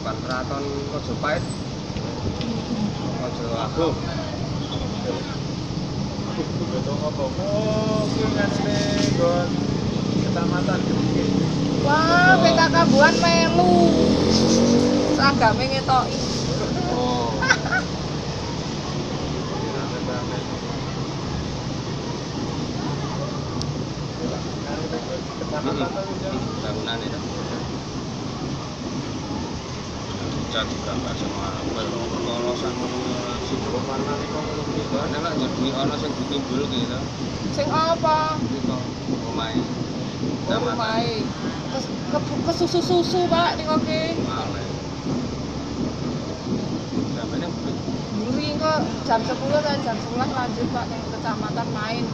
depan keraton Mojopahit. Mojo Agung. Betul apa? Oh, kuwi ngene nggon kecamatan Gede. Wah, PKK Buan melu. Seragame ngetoki. Oh. Bangunan itu. Cat gambar sama lolosan sibuk warna niku gitu. Ada lah jadi ana sing ditimbul gitu. Sing apa? Itu omahe. Omahe. Kesusu-susu, Pak, ning oke. Male. Sampeyan Buri kok jam 10 kan jam 11 lanjut Pak ning kecamatan main.